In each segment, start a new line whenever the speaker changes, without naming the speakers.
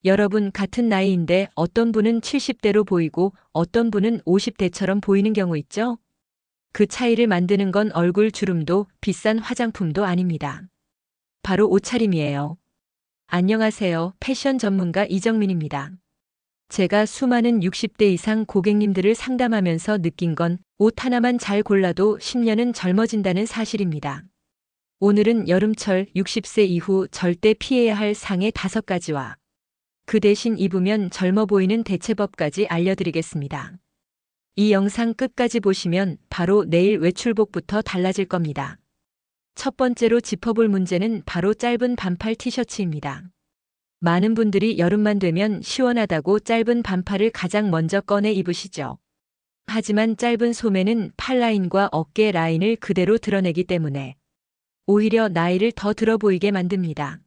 여러분 같은 나이인데 어떤 분은 70대로 보이고 어떤 분은 50대처럼 보이는 경우 있죠? 그 차이를 만드는 건 얼굴 주름도 비싼 화장품도 아닙니다. 바로 옷차림이에요. 안녕하세요. 패션 전문가 이정민입니다. 제가 수많은 60대 이상 고객님들을 상담하면서 느낀 건 옷 하나만 잘 골라도 10년은 젊어진다는 사실입니다. 오늘은 여름철 60세 이후 절대 피해야 할 상의 5가지와 그 대신 입으면 젊어 보이는 대체법까지 알려드리겠습니다. 이 영상 끝까지 보시면 바로 내일 외출복부터 달라질 겁니다. 첫 번째로 짚어볼 문제는 바로 짧은 반팔 티셔츠입니다. 많은 분들이 여름만 되면 시원하다고 짧은 반팔을 가장 먼저 꺼내 입으시죠. 하지만 짧은 소매는 팔 라인과 어깨 라인을 그대로 드러내기 때문에 오히려 나이를 더 들어 보이게 만듭니다.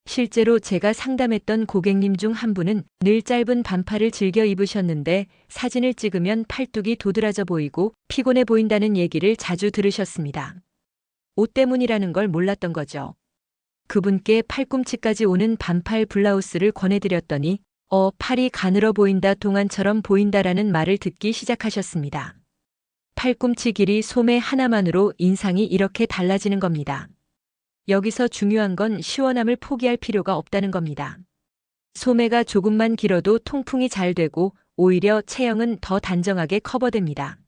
실제로 제가 상담했던 고객님 중 한 분은 늘 짧은 반팔을 즐겨 입으셨는데 사진을 찍으면 팔뚝이 도드라져 보이고 피곤해 보인다는 얘기를 자주 들으셨습니다. 옷 때문이라는 걸 몰랐던 거죠. 그분께 팔꿈치까지 오는 반팔 블라우스를 권해드렸더니 팔이 가늘어 보인다, 동안처럼 보인다라는 말을 듣기 시작하셨습니다. 팔꿈치 길이 소매 하나만으로 인상이 이렇게 달라지는 겁니다. 여기서 중요한 건 시원함을 포기할 필요가 없다는 겁니다. 소매가 조금만 길어도 통풍이 잘 되고 오히려 체형은 더 단정하게 커버됩니다.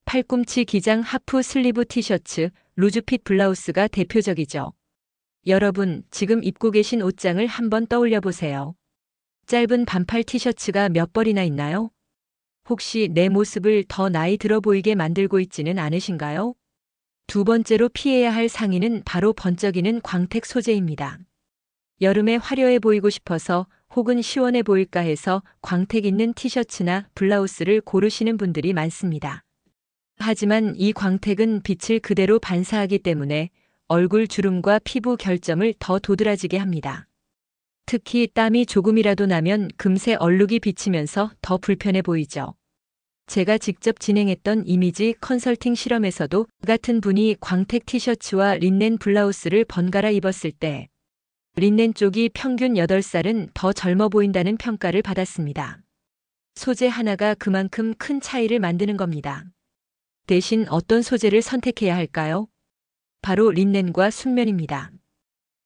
팔꿈치 기장 하프 슬리브 티셔츠, 루즈핏 블라우스가 대표적이죠. 여러분, 지금 입고 계신 옷장을 한번 떠올려 보세요. 짧은 반팔 티셔츠가 몇 벌이나 있나요? 혹시 내 모습을 더 나이 들어 보이게 만들고 있지는 않으신가요? 두 번째로 피해야 할 상의는 바로 번쩍이는 광택 소재입니다. 여름에 화려해 보이고 싶어서 혹은 시원해 보일까 해서 광택 있는 티셔츠나 블라우스를 고르시는 분들이 많습니다. 하지만 이 광택은 빛을 그대로 반사하기 때문에 얼굴 주름과 피부 결점을 더 도드라지게 합니다. 특히 땀이 조금이라도 나면 금세 얼룩이 비치면서 더 불편해 보이죠. 제가 직접 진행했던 이미지 컨설팅 실험에서도 같은 분이 광택 티셔츠와 린넨 블라우스를 번갈아 입었을 때 린넨 쪽이 평균 8살은 더 젊어 보인다는 평가를 받았습니다. 소재 하나가 그만큼 큰 차이를 만드는 겁니다. 대신 어떤 소재를 선택해야 할까요? 바로 린넨과 순면입니다.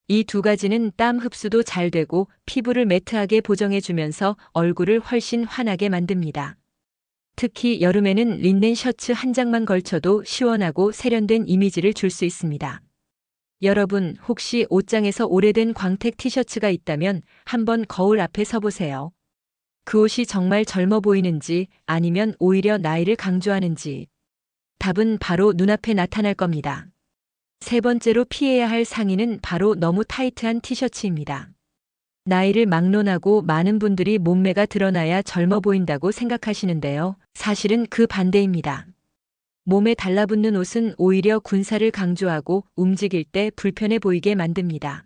이 두 가지는 땀 흡수도 잘 되고 피부를 매트하게 보정해주면서 얼굴을 훨씬 환하게 만듭니다. 특히 여름에는 린넨 셔츠 한 장만 걸쳐도 시원하고 세련된 이미지를 줄 수 있습니다. 여러분, 혹시 옷장에서 오래된 광택 티셔츠가 있다면 한번 거울 앞에 서보세요. 그 옷이 정말 젊어 보이는지 아니면 오히려 나이를 강조하는지 답은 바로 눈앞에 나타날 겁니다. 세 번째로 피해야 할 상의는 바로 너무 타이트한 티셔츠입니다. 나이를 막론하고 많은 분들이 몸매가 드러나야 젊어 보인다고 생각하시는데요. 사실은 그 반대입니다. 몸에 달라붙는 옷은 오히려 군살을 강조하고 움직일 때 불편해 보이게 만듭니다.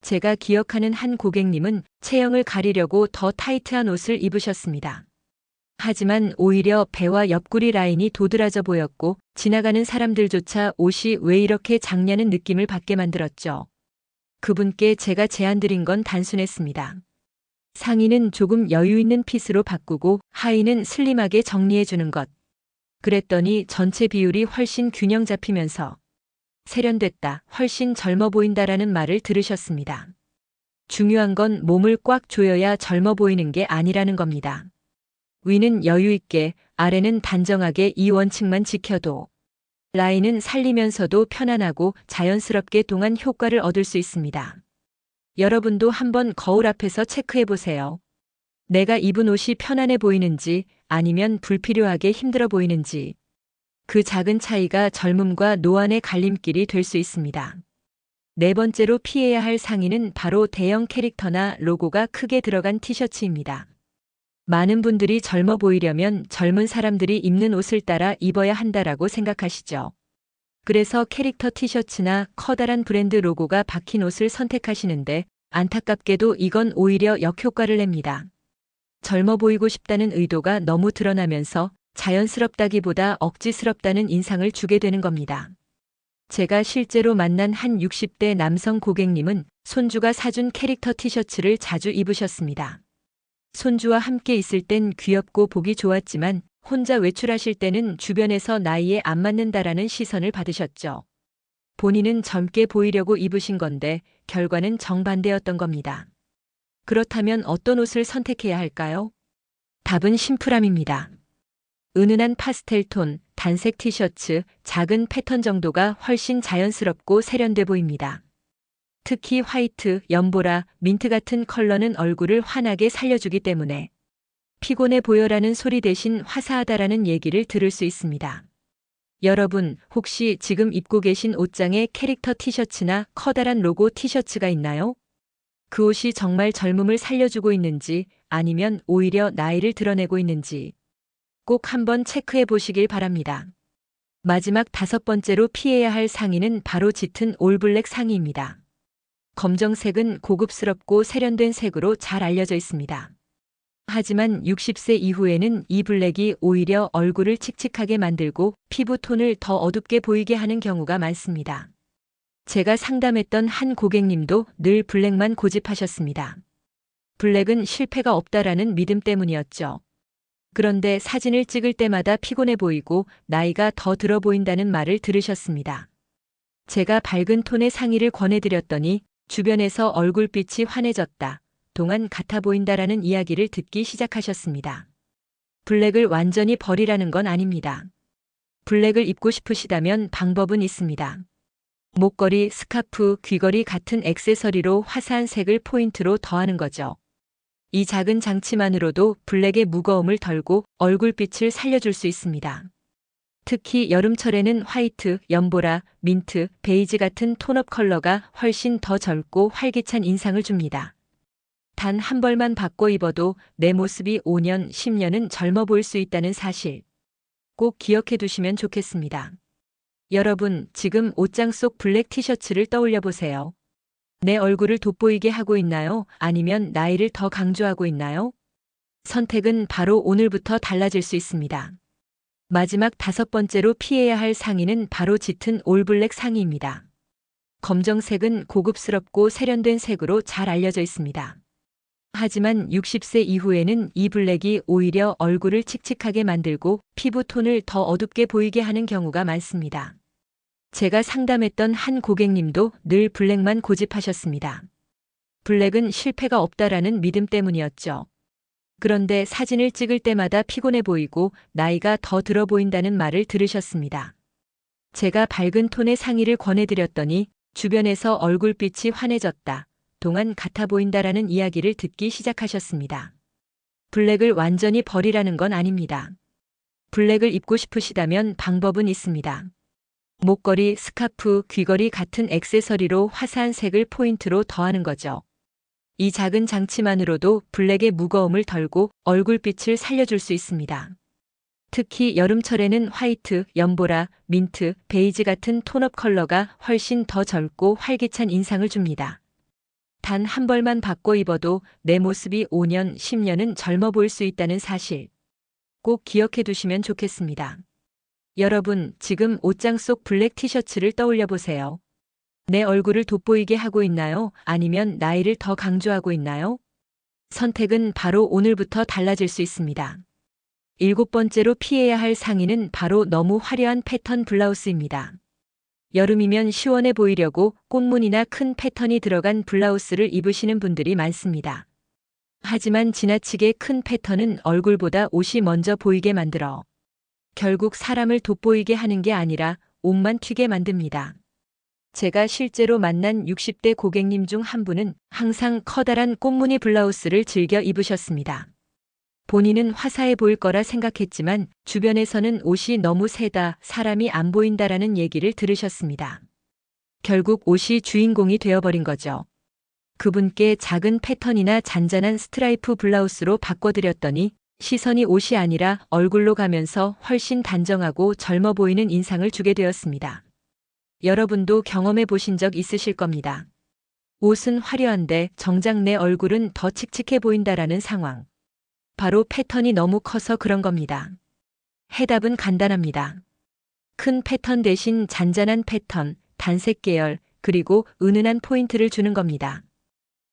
제가 기억하는 한 고객님은 체형을 가리려고 더 타이트한 옷을 입으셨습니다. 하지만 오히려 배와 옆구리 라인이 도드라져 보였고 지나가는 사람들조차 옷이 왜 이렇게 작냐는 느낌을 받게 만들었죠. 그분께 제가 제안드린 건 단순했습니다. 상의는 조금 여유 있는 핏으로 바꾸고 하의는 슬림하게 정리해주는 것. 그랬더니 전체 비율이 훨씬 균형 잡히면서 세련됐다, 훨씬 젊어 보인다라는 말을 들으셨습니다. 중요한 건 몸을 꽉 조여야 젊어 보이는 게 아니라는 겁니다. 위는 여유 있게, 아래는 단정하게 이 원칙만 지켜도 라인은 살리면서도 편안하고 자연스럽게 동안 효과를 얻을 수 있습니다. 여러분도 한번 거울 앞에서 체크해 보세요. 내가 입은 옷이 편안해 보이는지 아니면 불필요하게 힘들어 보이는지. 그 작은 차이가 젊음과 노안의 갈림길이 될 수 있습니다. 네 번째로 피해야 할 상의는 바로 대형 캐릭터나 로고가 크게 들어간 티셔츠입니다. 많은 분들이 젊어 보이려면 젊은 사람들이 입는 옷을 따라 입어야 한다라고 생각하시죠. 그래서 캐릭터 티셔츠나 커다란 브랜드 로고가 박힌 옷을 선택하시는데 안타깝게도 이건 오히려 역효과를 냅니다. 젊어 보이고 싶다는 의도가 너무 드러나면서 자연스럽다기보다 억지스럽다는 인상을 주게 되는 겁니다. 제가 실제로 만난 한 60대 남성 고객님은 손주가 사준 캐릭터 티셔츠를 자주 입으셨습니다. 손주와 함께 있을 땐 귀엽고 보기 좋았지만 혼자 외출하실 때는 주변에서 나이에 안 맞는다라는 시선을 받으셨죠. 본인은 젊게 보이려고 입으신 건데 결과는 정반대였던 겁니다. 그렇다면 어떤 옷을 선택해야 할까요? 답은 심플함입니다. 은은한 파스텔 톤, 단색 티셔츠, 작은 패턴 정도가 훨씬 자연스럽고 세련돼 보입니다. 특히 화이트, 연보라, 민트 같은 컬러는 얼굴을 환하게 살려주기 때문에 피곤해 보여라는 소리 대신 화사하다라는 얘기를 들을 수 있습니다. 여러분, 혹시 지금 입고 계신 옷장에 캐릭터 티셔츠나 커다란 로고 티셔츠가 있나요? 그 옷이 정말 젊음을 살려주고 있는지 아니면 오히려 나이를 드러내고 있는지 꼭 한번 체크해 보시길 바랍니다. 마지막 5번째로 피해야 할 상의는 바로 짙은 올블랙 상의입니다. 검정색은 고급스럽고 세련된 색으로 잘 알려져 있습니다. 하지만 60세 이후에는 이 블랙이 오히려 얼굴을 칙칙하게 만들고 피부톤을 더 어둡게 보이게 하는 경우가 많습니다. 제가 상담했던 한 고객님도 늘 블랙만 고집하셨습니다. 블랙은 실패가 없다라는 믿음 때문이었죠. 그런데 사진을 찍을 때마다 피곤해 보이고 나이가 더 들어 보인다는 말을 들으셨습니다. 제가 밝은 톤의 상의를 권해드렸더니 주변에서 얼굴빛이 환해졌다, 동안 같아 보인다라는 이야기를 듣기 시작하셨습니다. 블랙을 완전히 버리라는 건 아닙니다. 블랙을 입고 싶으시다면 방법은 있습니다. 목걸이, 스카프, 귀걸이 같은 액세서리로 화사한 색을 포인트로 더하는 거죠. 이 작은 장치만으로도 블랙의 무거움을 덜고 얼굴빛을 살려줄 수 있습니다. 특히 여름철에는 화이트, 연보라, 민트, 베이지 같은 톤업 컬러가 훨씬 더 젊고 활기찬 인상을 줍니다. 단 한 벌만 바꿔 입어도 내 모습이 5년, 10년은 젊어 보일 수 있다는 사실 꼭 기억해 두시면 좋겠습니다. 여러분, 지금 옷장 속 블랙 티셔츠를 떠올려 보세요. 내 얼굴을 돋보이게 하고 있나요? 아니면 나이를 더 강조하고 있나요? 선택은 바로 오늘부터 달라질 수 있습니다. 마지막 5번째로 피해야 할 상의는 바로 짙은 올블랙 상의입니다. 검정색은 고급스럽고 세련된 색으로 잘 알려져 있습니다. 하지만 60세 이후에는 이 블랙이 오히려 얼굴을 칙칙하게 만들고 피부톤을 더 어둡게 보이게 하는 경우가 많습니다. 제가 상담했던 한 고객님도 늘 블랙만 고집하셨습니다. 블랙은 실패가 없다라는 믿음 때문이었죠. 그런데 사진을 찍을 때마다 피곤해 보이고 나이가 더 들어 보인다는 말을 들으셨습니다. 제가 밝은 톤의 상의를 권해드렸더니 주변에서 얼굴빛이 환해졌다, 동안 같아 보인다라는 이야기를 듣기 시작하셨습니다. 블랙을 완전히 버리라는 건 아닙니다. 블랙을 입고 싶으시다면 방법은 있습니다. 목걸이, 스카프, 귀걸이 같은 액세서리로 화사한 색을 포인트로 더하는 거죠. 이 작은 장치만으로도 블랙의 무거움을 덜고 얼굴빛을 살려줄 수 있습니다. 특히 여름철에는 화이트, 연보라, 민트, 베이지 같은 톤업 컬러가 훨씬 더 젊고 활기찬 인상을 줍니다. 단 한 벌만 바꿔 입어도 내 모습이 5년, 10년은 젊어 보일 수 있다는 사실 꼭 기억해 두시면 좋겠습니다. 여러분, 지금 옷장 속 블랙 티셔츠를 떠올려 보세요. 내 얼굴을 돋보이게 하고 있나요? 아니면 나이를 더 강조하고 있나요? 선택은 바로 오늘부터 달라질 수 있습니다. 7번째로 피해야 할 상의는 바로 너무 화려한 패턴 블라우스입니다. 여름이면 시원해 보이려고 꽃무늬나 큰 패턴이 들어간 블라우스를 입으시는 분들이 많습니다. 하지만 지나치게 큰 패턴은 얼굴보다 옷이 먼저 보이게 만들어 결국 사람을 돋보이게 하는 게 아니라 옷만 튀게 만듭니다. 제가 실제로 만난 60대 고객님 중 한 분은 항상 커다란 꽃무늬 블라우스를 즐겨 입으셨습니다. 본인은 화사해 보일 거라 생각했지만 주변에서는 옷이 너무 세다, 사람이 안 보인다라는 얘기를 들으셨습니다. 결국 옷이 주인공이 되어버린 거죠. 그분께 작은 패턴이나 잔잔한 스트라이프 블라우스로 바꿔드렸더니 시선이 옷이 아니라 얼굴로 가면서 훨씬 단정하고 젊어 보이는 인상을 주게 되었습니다. 여러분도 경험해 보신 적 있으실 겁니다. 옷은 화려한데 정작 내 얼굴은 더 칙칙해 보인다라는 상황. 바로 패턴이 너무 커서 그런 겁니다. 해답은 간단합니다. 큰 패턴 대신 잔잔한 패턴, 단색 계열, 그리고 은은한 포인트를 주는 겁니다.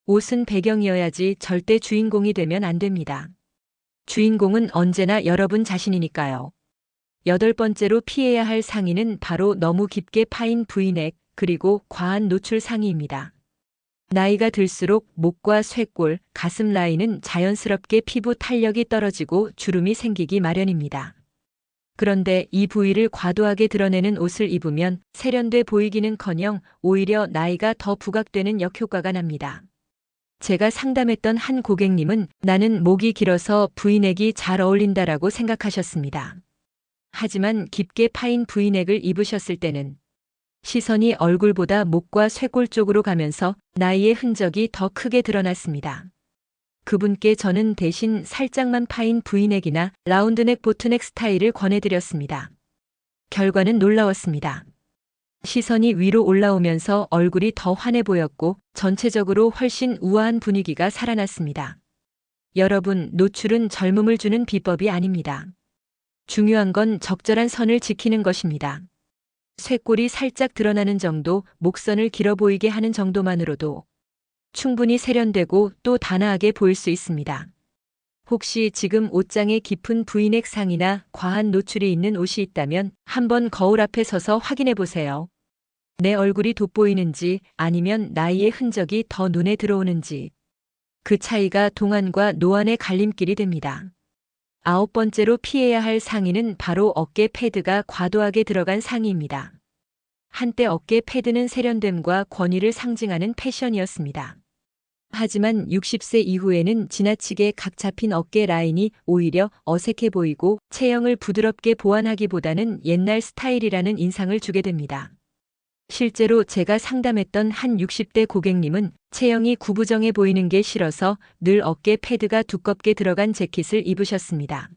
옷은 배경이어야지 절대 주인공이 되면 안 됩니다. 주인공은 언제나 여러분 자신이니까요. 8번째로 피해야 할 상의는 바로 너무 깊게 파인 V넥 그리고 과한 노출 상의입니다. 나이가 들수록 목과 쇄골, 가슴 라인은 자연스럽게 피부 탄력이 떨어지고 주름이 생기기 마련입니다. 그런데 이 부위를 과도하게 드러내는 옷을 입으면 세련돼 보이기는커녕 오히려 나이가 더 부각되는 역효과가 납니다. 제가 상담했던 한 고객님은 나는 목이 길어서 V넥이 잘 어울린다라고 생각하셨습니다. 하지만 깊게 파인 V넥을 입으셨을 때는 시선이 얼굴보다 목과 쇄골 쪽으로 가면서 나이의 흔적이 더 크게 드러났습니다. 그분께 저는 대신 살짝만 파인 V넥이나 라운드넥 보트넥 스타일을 권해드렸습니다. 결과는 놀라웠습니다. 시선이 위로 올라오면서 얼굴이 더 환해 보였고 전체적으로 훨씬 우아한 분위기가 살아났습니다. 여러분, 노출은 젊음을 주는 비법이 아닙니다. 중요한 건 적절한 선을 지키는 것입니다. 쇄골이 살짝 드러나는 정도, 목선을 길어 보이게 하는 정도만으로도 충분히 세련되고 또 단아하게 보일 수 있습니다. 혹시 지금 옷장에 깊은 V넥 상이나 과한 노출이 있는 옷이 있다면 한번 거울 앞에 서서 확인해 보세요. 내 얼굴이 돋보이는지 아니면 나이의 흔적이 더 눈에 들어오는지. 그 차이가 동안과 노안의 갈림길이 됩니다. 9번째로 피해야 할 상의는 바로 어깨 패드가 과도하게 들어간 상의입니다. 한때 어깨 패드는 세련됨과 권위를 상징하는 패션이었습니다. 하지만 60세 이후에는 지나치게 각 잡힌 어깨 라인이 오히려 어색해 보이고 체형을 부드럽게 보완하기보다는 옛날 스타일이라는 인상을 주게 됩니다. 실제로 제가 상담했던 한 60대 고객님은 체형이 구부정해 보이는 게 싫어서 늘 어깨 패드가 두껍게 들어간 재킷을 입으셨습니다.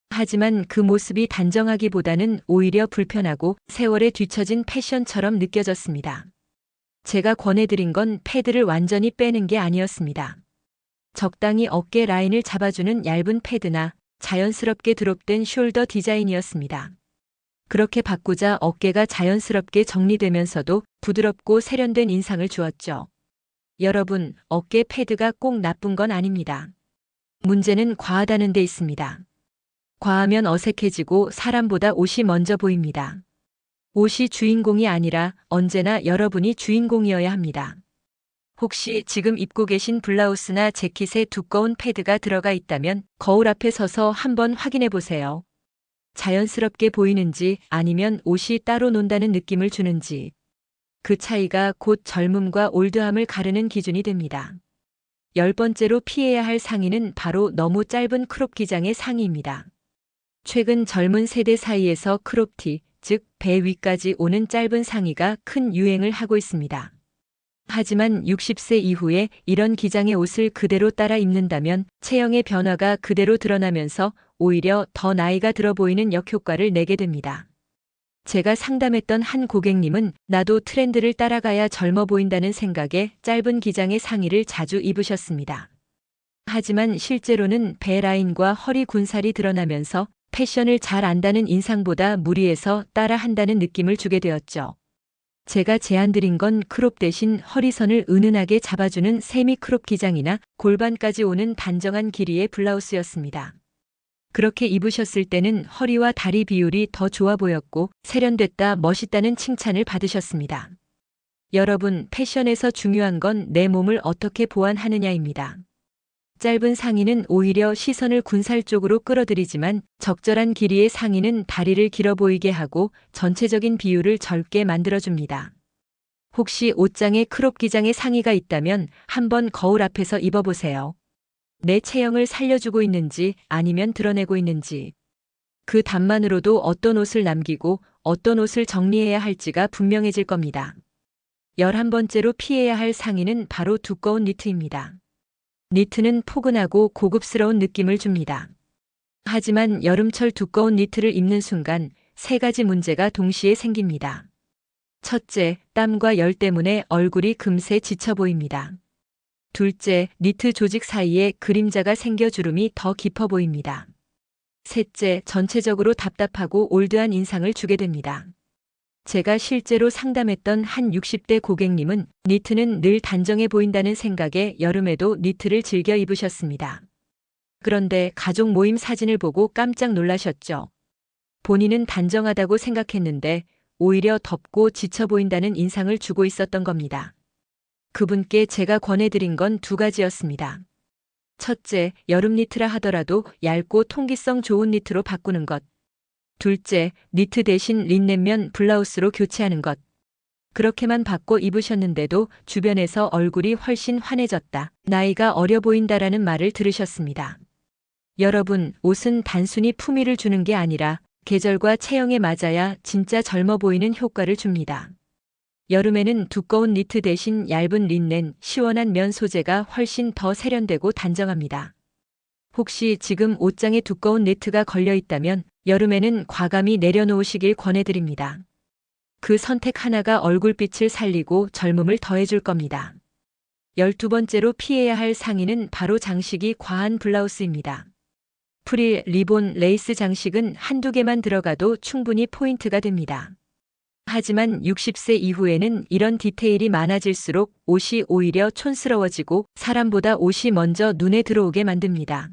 하지만 그 모습이 단정하기보다는 오히려 불편하고 세월에 뒤처진 패션처럼 느껴졌습니다. 제가 권해드린 건 패드를 완전히 빼는 게 아니었습니다. 적당히 어깨 라인을 잡아주는 얇은 패드나 자연스럽게 드롭된 숄더 디자인이었습니다. 그렇게 바꾸자 어깨가 자연스럽게 정리되면서도 부드럽고 세련된 인상을 주었죠. 여러분, 어깨 패드가 꼭 나쁜 건 아닙니다. 문제는 과하다는 데 있습니다. 과하면 어색해지고 사람보다 옷이 먼저 보입니다. 옷이 주인공이 아니라 언제나 여러분이 주인공이어야 합니다. 혹시 지금 입고 계신 블라우스나 재킷에 두꺼운 패드가 들어가 있다면 거울 앞에 서서 한번 확인해 보세요. 자연스럽게 보이는지 아니면 옷이 따로 논다는 느낌을 주는지. 그 차이가 곧 젊음과 올드함을 가르는 기준이 됩니다. 10번째로 피해야 할 상의는 바로 너무 짧은 크롭 기장의 상의입니다. 최근 젊은 세대 사이에서 크롭티, 즉 배 위까지 오는 짧은 상의가 큰 유행을 하고 있습니다. 하지만 60세 이후에 이런 기장의 옷을 그대로 따라 입는다면 체형의 변화가 그대로 드러나면서 오히려 더 나이가 들어 보이는 역효과를 내게 됩니다. 제가 상담했던 한 고객님은 나도 트렌드를 따라가야 젊어 보인다는 생각에 짧은 기장의 상의를 자주 입으셨습니다. 하지만 실제로는 배 라인과 허리 군살이 드러나면서 패션을 잘 안다는 인상보다 무리해서 따라 한다는 느낌을 주게 되었죠. 제가 제안드린 건 크롭 대신 허리선을 은은하게 잡아주는 세미 크롭 기장이나 골반까지 오는 단정한 길이의 블라우스였습니다. 그렇게 입으셨을 때는 허리와 다리 비율이 더 좋아 보였고 세련됐다 멋있다는 칭찬을 받으셨습니다. 여러분, 패션에서 중요한 건 내 몸을 어떻게 보완하느냐입니다. 짧은 상의는 오히려 시선을 군살 쪽으로 끌어들이지만 적절한 길이의 상의는 다리를 길어 보이게 하고 전체적인 비율을 젊게 만들어줍니다. 혹시 옷장에 크롭 기장의 상의가 있다면 한번 거울 앞에서 입어보세요. 내 체형을 살려주고 있는지 아니면 드러내고 있는지. 그 답만으로도 어떤 옷을 남기고 어떤 옷을 정리해야 할지가 분명해질 겁니다. 11번째로 피해야 할 상의는 바로 두꺼운 니트입니다. 니트는 포근하고 고급스러운 느낌을 줍니다. 하지만 여름철 두꺼운 니트를 입는 순간 3가지 문제가 동시에 생깁니다. 첫째, 땀과 열 때문에 얼굴이 금세 지쳐 보입니다. 둘째, 니트 조직 사이에 그림자가 생겨 주름이 더 깊어 보입니다. 셋째, 전체적으로 답답하고 올드한 인상을 주게 됩니다. 제가 실제로 상담했던 한 60대 고객님은 니트는 늘 단정해 보인다는 생각에 여름에도 니트를 즐겨 입으셨습니다. 그런데 가족 모임 사진을 보고 깜짝 놀라셨죠. 본인은 단정하다고 생각했는데 오히려 덥고 지쳐 보인다는 인상을 주고 있었던 겁니다. 그분께 제가 권해드린 건 두 가지였습니다. 첫째, 여름 니트라 하더라도 얇고 통기성 좋은 니트로 바꾸는 것. 둘째, 니트 대신 린넨면 블라우스로 교체하는 것. 그렇게만 바꿔 입으셨는데도 주변에서 얼굴이 훨씬 환해졌다. 나이가 어려 보인다라는 말을 들으셨습니다. 여러분, 옷은 단순히 품위를 주는 게 아니라 계절과 체형에 맞아야 진짜 젊어 보이는 효과를 줍니다. 여름에는 두꺼운 니트 대신 얇은 린넨, 시원한 면 소재가 훨씬 더 세련되고 단정합니다. 혹시 지금 옷장에 두꺼운 니트가 걸려 있다면 여름에는 과감히 내려놓으시길 권해드립니다. 그 선택 하나가 얼굴빛을 살리고 젊음을 더해줄 겁니다. 12번째로 피해야 할 상의는 바로 장식이 과한 블라우스입니다. 프릴, 리본, 레이스 장식은 한두 개만 들어가도 충분히 포인트가 됩니다. 하지만 60세 이후에는 이런 디테일이 많아질수록 옷이 오히려 촌스러워지고 사람보다 옷이 먼저 눈에 들어오게 만듭니다.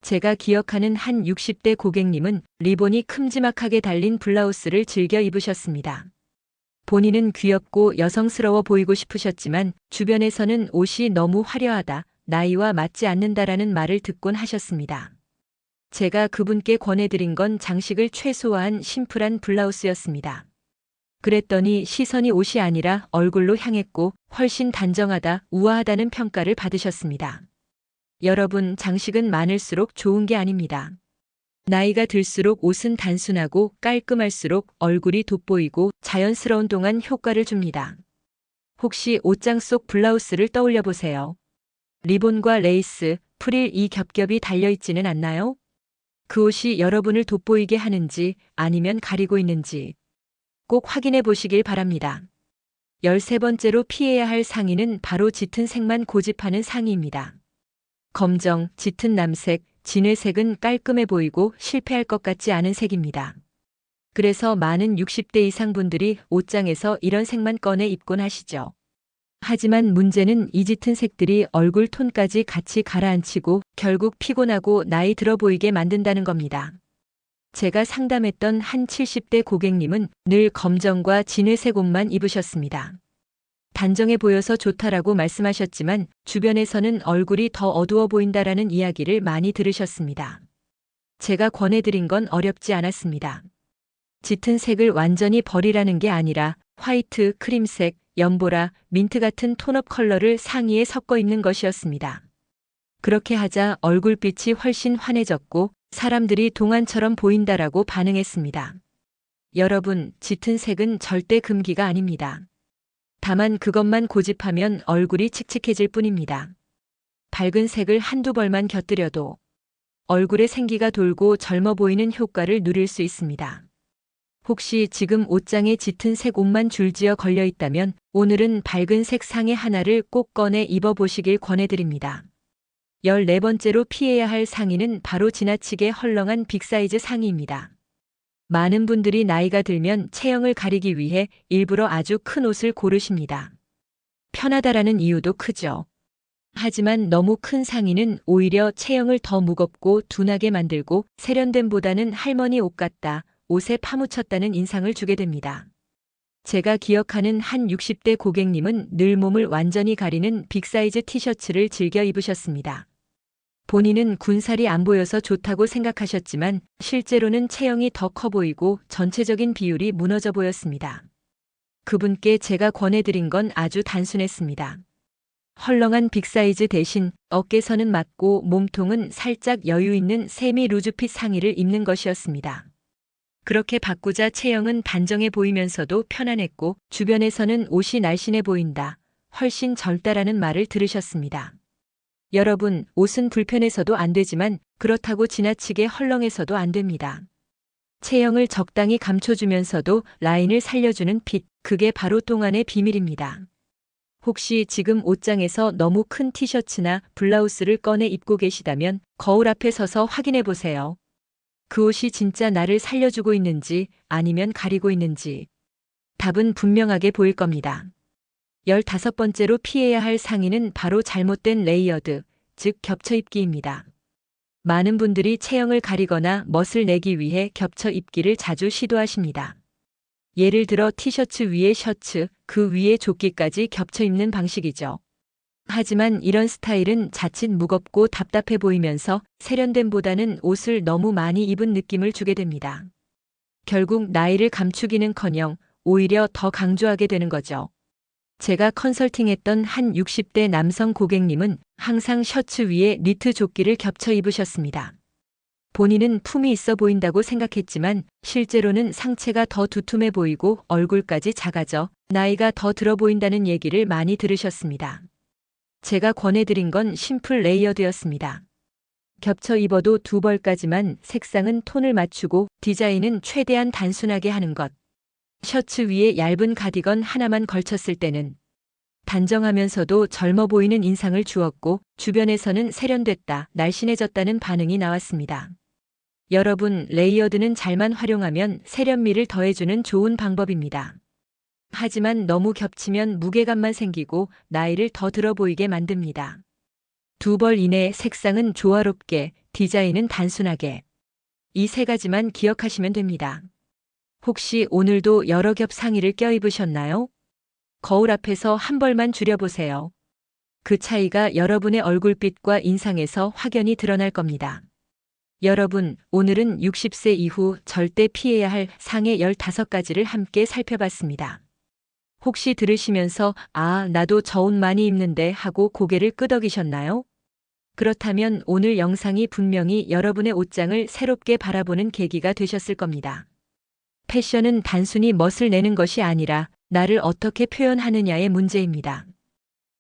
제가 기억하는 한 60대 고객님은 리본이 큼지막하게 달린 블라우스를 즐겨 입으셨습니다. 본인은 귀엽고 여성스러워 보이고 싶으셨지만 주변에서는 옷이 너무 화려하다, 나이와 맞지 않는다라는 말을 듣곤 하셨습니다. 제가 그분께 권해드린 건 장식을 최소화한 심플한 블라우스였습니다. 그랬더니 시선이 옷이 아니라 얼굴로 향했고 훨씬 단정하다, 우아하다는 평가를 받으셨습니다. 여러분, 장식은 많을수록 좋은 게 아닙니다. 나이가 들수록 옷은 단순하고 깔끔할수록 얼굴이 돋보이고 자연스러운 동안 효과를 줍니다. 혹시 옷장 속 블라우스를 떠올려 보세요. 리본과 레이스, 프릴 이 겹겹이 달려있지는 않나요? 그 옷이 여러분을 돋보이게 하는지 아니면 가리고 있는지 꼭 확인해 보시길 바랍니다. 13번째로 피해야 할 상의는 바로 짙은 색만 고집하는 상의입니다. 검정, 짙은 남색, 진회색은 깔끔해 보이고 실패할 것 같지 않은 색입니다. 그래서 많은 60대 이상 분들이 옷장에서 이런 색만 꺼내 입곤 하시죠. 하지만 문제는 이 짙은 색들이 얼굴 톤까지 같이 가라앉히고 결국 피곤하고 나이 들어 보이게 만든다는 겁니다. 제가 상담했던 한 70대 고객님은 늘 검정과 진회색 옷만 입으셨습니다. 단정해 보여서 좋다라고 말씀하셨지만 주변에서는 얼굴이 더 어두워 보인다라는 이야기를 많이 들으셨습니다. 제가 권해드린 건 어렵지 않았습니다. 짙은 색을 완전히 버리라는 게 아니라 화이트, 크림색, 연보라, 민트 같은 톤업 컬러를 상의에 섞어 입는 것이었습니다. 그렇게 하자 얼굴빛이 훨씬 환해졌고 사람들이 동안처럼 보인다라고 반응했습니다. 여러분, 짙은 색은 절대 금기가 아닙니다. 다만 그것만 고집하면 얼굴이 칙칙해질 뿐입니다. 밝은 색을 한두 벌만 곁들여도 얼굴에 생기가 돌고 젊어 보이는 효과를 누릴 수 있습니다. 혹시 지금 옷장에 짙은 색 옷만 줄지어 걸려 있다면 오늘은 밝은 색 상의 하나를 꼭 꺼내 입어보시길 권해드립니다. 14번째로 피해야 할 상의는 바로 지나치게 헐렁한 빅사이즈 상의입니다. 많은 분들이 나이가 들면 체형을 가리기 위해 일부러 아주 큰 옷을 고르십니다. 편하다라는 이유도 크죠. 하지만 너무 큰 상의는 오히려 체형을 더 무겁고 둔하게 만들고 세련됨보다는 할머니 옷 같다, 옷에 파묻혔다는 인상을 주게 됩니다. 제가 기억하는 한 60대 고객님은 늘 몸을 완전히 가리는 빅사이즈 티셔츠를 즐겨 입으셨습니다. 본인은 군살이 안 보여서 좋다고 생각하셨지만 실제로는 체형이 더 커 보이고 전체적인 비율이 무너져 보였습니다. 그분께 제가 권해드린 건 아주 단순했습니다. 헐렁한 빅사이즈 대신 어깨선은 맞고 몸통은 살짝 여유 있는 세미 루즈핏 상의를 입는 것이었습니다. 그렇게 바꾸자 체형은 단정해 보이면서도 편안했고 주변에서는 옷이 날씬해 보인다, 훨씬 젊다라는 말을 들으셨습니다. 여러분, 옷은 불편해서도 안 되지만 그렇다고 지나치게 헐렁해서도 안 됩니다. 체형을 적당히 감춰주면서도 라인을 살려주는 핏, 그게 바로 동안의 비밀입니다. 혹시 지금 옷장에서 너무 큰 티셔츠나 블라우스를 꺼내 입고 계시다면 거울 앞에 서서 확인해 보세요. 그 옷이 진짜 나를 살려주고 있는지 아니면 가리고 있는지. 답은 분명하게 보일 겁니다. 15번째로 피해야 할 상의는 바로 잘못된 레이어드, 즉 겹쳐 입기입니다. 많은 분들이 체형을 가리거나 멋을 내기 위해 겹쳐 입기를 자주 시도하십니다. 예를 들어 티셔츠 위에 셔츠, 그 위에 조끼까지 겹쳐 입는 방식이죠. 하지만 이런 스타일은 자칫 무겁고 답답해 보이면서 세련됨보다는 옷을 너무 많이 입은 느낌을 주게 됩니다. 결국 나이를 감추기는커녕 오히려 더 강조하게 되는 거죠. 제가 컨설팅했던 한 60대 남성 고객님은 항상 셔츠 위에 니트 조끼를 겹쳐 입으셨습니다. 본인은 품이 있어 보인다고 생각했지만 실제로는 상체가 더 두툼해 보이고 얼굴까지 작아져 나이가 더 들어 보인다는 얘기를 많이 들으셨습니다. 제가 권해드린 건 심플 레이어드였습니다. 겹쳐 입어도 2벌까지만 색상은 톤을 맞추고 디자인은 최대한 단순하게 하는 것. 셔츠 위에 얇은 가디건 하나만 걸쳤을 때는 단정하면서도 젊어 보이는 인상을 주었고 주변에서는 세련됐다, 날씬해졌다는 반응이 나왔습니다. 여러분, 레이어드는 잘만 활용하면 세련미를 더해주는 좋은 방법입니다. 하지만 너무 겹치면 무게감만 생기고 나이를 더 들어 보이게 만듭니다. 2벌 이내 색상은 조화롭게, 디자인은 단순하게. 이 3가지만 기억하시면 됩니다. 혹시 오늘도 여러 겹 상의를 껴입으셨나요? 거울 앞에서 한 벌만 줄여보세요. 그 차이가 여러분의 얼굴빛과 인상에서 확연히 드러날 겁니다. 여러분, 오늘은 60세 이후 절대 피해야 할 상해 15가지를 함께 살펴봤습니다. 혹시 들으시면서 나도 저 옷 많이 입는데 하고 고개를 끄덕이셨나요? 그렇다면 오늘 영상이 분명히 여러분의 옷장을 새롭게 바라보는 계기가 되셨을 겁니다. 패션은 단순히 멋을 내는 것이 아니라 나를 어떻게 표현하느냐의 문제입니다.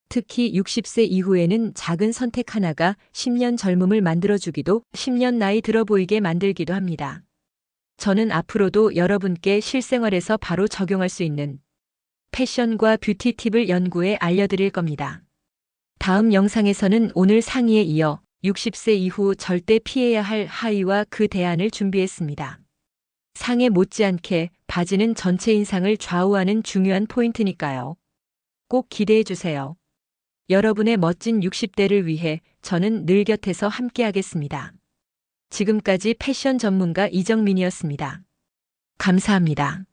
특히 60세 이후에는 작은 선택 하나가 10년 젊음을 만들어주기도 10년 나이 들어 보이게 만들기도 합니다. 저는 앞으로도 여러분께 실생활에서 바로 적용할 수 있는 패션과 뷰티 팁을 연구해 알려드릴 겁니다. 다음 영상에서는 오늘 상의에 이어 60세 이후 절대 피해야 할 하의와 그 대안을 준비했습니다. 상에 못지않게 바지는 전체 인상을 좌우하는 중요한 포인트니까요. 꼭 기대해 주세요. 여러분의 멋진 60대를 위해 저는 늘 곁에서 함께하겠습니다. 지금까지 패션 전문가 이정민이었습니다. 감사합니다.